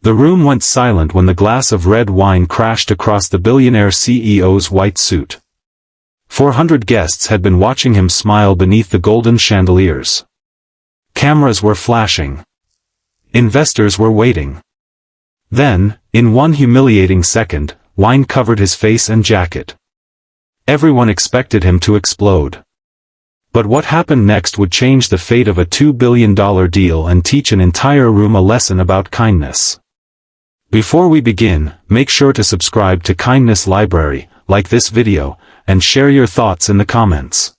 The room went silent when the glass of red wine crashed across the billionaire CEO's white suit. 400 guests had been watching him smile beneath the golden chandeliers. Cameras were flashing. Investors were waiting. Then, in one humiliating second, wine covered his face and jacket. Everyone expected him to explode. But what happened next would change the fate of a $2 billion deal and teach an entire room a lesson about kindness. Before we begin, make sure to subscribe to Kindness Library, like this video, and share your thoughts in the comments.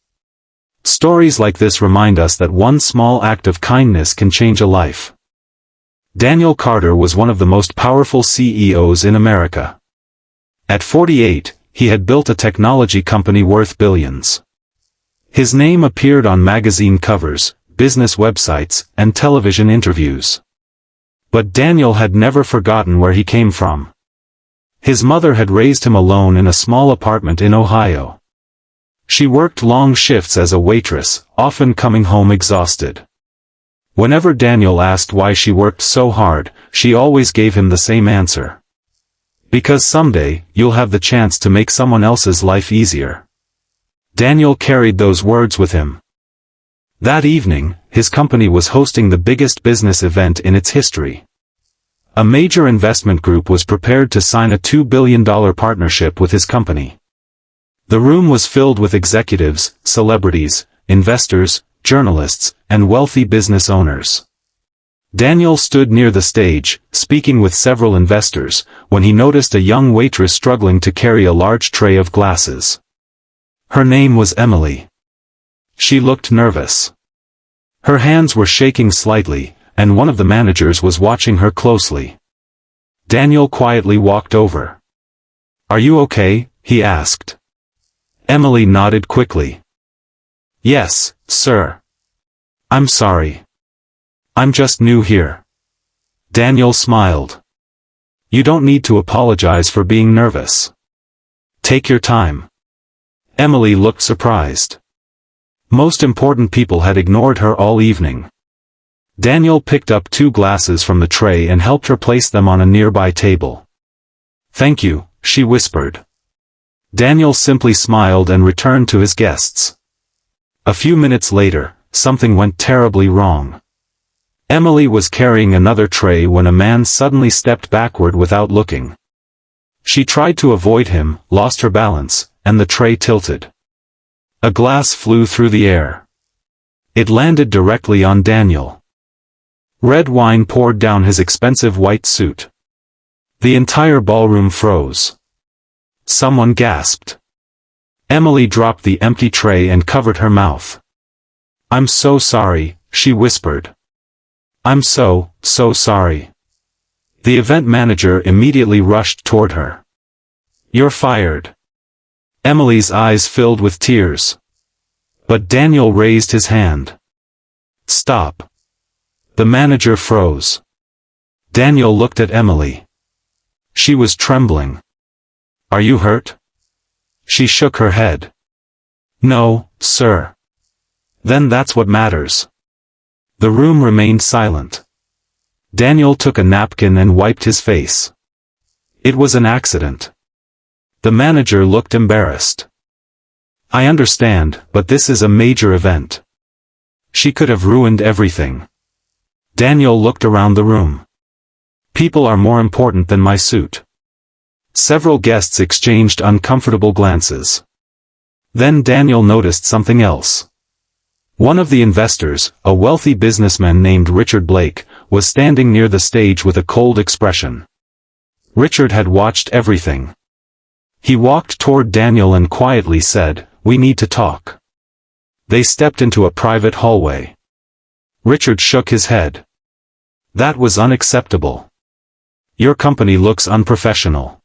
Stories like this remind us that one small act of kindness can change a life. Daniel Carter was one of the most powerful CEOs in America. At 48, he had built a technology company worth billions. His name appeared on magazine covers, business websites, and television interviews. But Daniel had never forgotten where he came from. His mother had raised him alone in a small apartment in Ohio. She worked long shifts as a waitress, often coming home exhausted. Whenever Daniel asked why she worked so hard, she always gave him the same answer. Because someday, you'll have the chance to make someone else's life easier. Daniel carried those words with him. That evening, his company was hosting the biggest business event in its history. A major investment group was prepared to sign a $2 billion partnership with his company. The room was filled with executives, celebrities, investors, journalists, and wealthy business owners. Daniel stood near the stage, speaking with several investors, when he noticed a young waitress struggling to carry a large tray of glasses. Her name was Emily. She looked nervous. Her hands were shaking slightly, and one of the managers was watching her closely. Daniel quietly walked over. "Are you okay?" he asked. Emily nodded quickly. "Yes, sir. I'm sorry. I'm just new here." Daniel smiled. "You don't need to apologize for being nervous. Take your time." Emily looked surprised. Most important people had ignored her all evening. Daniel picked up 2 glasses from the tray and helped her place them on a nearby table. "Thank you," she whispered. Daniel simply smiled and returned to his guests. A few minutes later, something went terribly wrong. Emily was carrying another tray when a man suddenly stepped backward without looking. She tried to avoid him, lost her balance, and the tray tilted. A glass flew through the air. It landed directly on Daniel. Red wine poured down his expensive white suit. The entire ballroom froze. Someone gasped. Emily dropped the empty tray and covered her mouth. "I'm so sorry," she whispered. "I'm so sorry." The event manager immediately rushed toward her. "You're fired." Emily's eyes filled with tears. But Daniel raised his hand. "Stop." The manager froze. Daniel looked at Emily. She was trembling. "Are you hurt?" She shook her head. "No, sir." "Then that's what matters." The room remained silent. Daniel took a napkin and wiped his face. It was an accident. The manager looked embarrassed. "I understand, but this is a major event. She could have ruined everything." Daniel looked around the room. "People are more important than my suit." Several guests exchanged uncomfortable glances. Then Daniel noticed something else. One of the investors, a wealthy businessman named Richard Blake, was standing near the stage with a cold expression. Richard had watched everything. He walked toward Daniel and quietly said, "We need to talk." They stepped into a private hallway. Richard shook his head. "That was unacceptable. Your company looks unprofessional."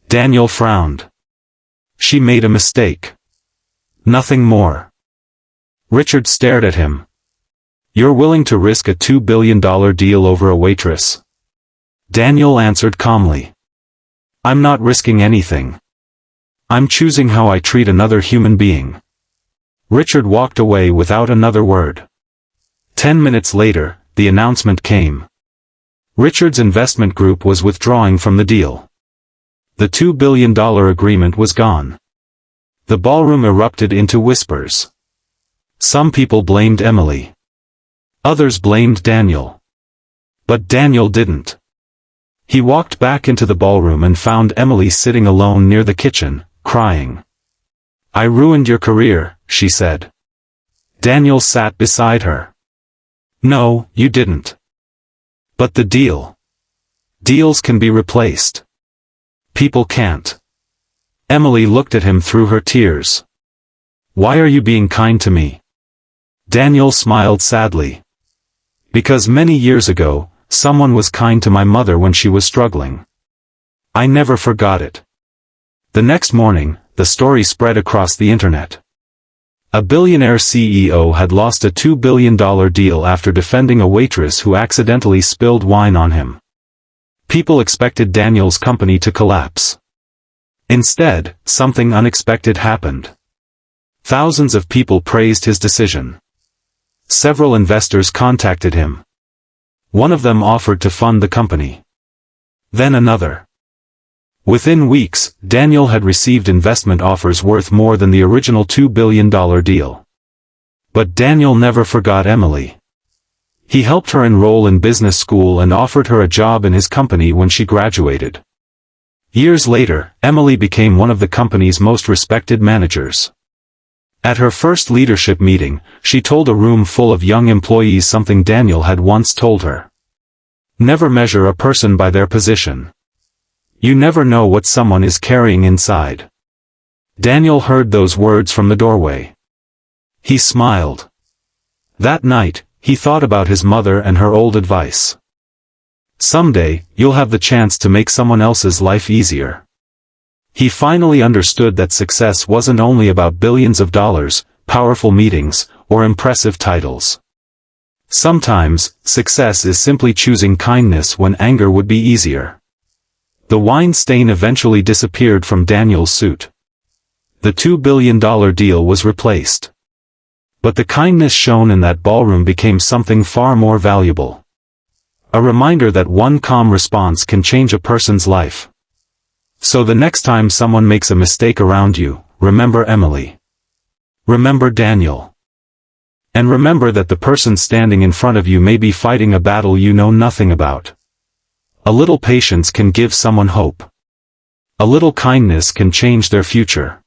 Daniel frowned. "She made a mistake. Nothing more." Richard stared at him. "You're willing to risk a $2 billion deal over a waitress?" Daniel answered calmly. "I'm not risking anything. I'm choosing how I treat another human being." Richard walked away without another word. 10 minutes later, the announcement came. Richard's investment group was withdrawing from the deal. The $2 billion agreement was gone. The ballroom erupted into whispers. Some people blamed Emily. Others blamed Daniel. But Daniel didn't. He walked back into the ballroom and found Emily sitting alone near the kitchen, crying. "I ruined your career," she said. Daniel sat beside her. "No, you didn't." "But the deal. Deals can be replaced. People can't." Emily looked at him through her tears. "Why are you being kind to me?" Daniel smiled sadly. "Because many years ago, someone was kind to my mother when she was struggling. I never forgot it." The next morning, the story spread across the internet. A billionaire CEO had lost a $2 billion deal after defending a waitress who accidentally spilled wine on him. People expected Daniel's company to collapse. Instead, something unexpected happened. Thousands of people praised his decision. Several investors contacted him. One of them offered to fund the company. Then another. Within weeks, Daniel had received investment offers worth more than the original $2 billion deal. But Daniel never forgot Emily. He helped her enroll in business school and offered her a job in his company when she graduated. Years later, Emily became one of the company's most respected managers. At her first leadership meeting, she told a room full of young employees something Daniel had once told her. Never measure a person by their position. You never know what someone is carrying inside. Daniel heard those words from the doorway. He smiled. That night, he thought about his mother and her old advice. Someday, you'll have the chance to make someone else's life easier. He finally understood that success wasn't only about billions of dollars, powerful meetings, or impressive titles. Sometimes, success is simply choosing kindness when anger would be easier. The wine stain eventually disappeared from Daniel's suit. The $2 billion deal was replaced. But the kindness shown in that ballroom became something far more valuable. A reminder that one calm response can change a person's life. So the next time someone makes a mistake around you, remember Emily. Remember Daniel. And remember that the person standing in front of you may be fighting a battle you know nothing about. A little patience can give someone hope. A little kindness can change their future.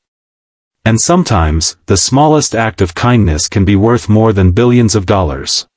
And sometimes, the smallest act of kindness can be worth more than billions of dollars.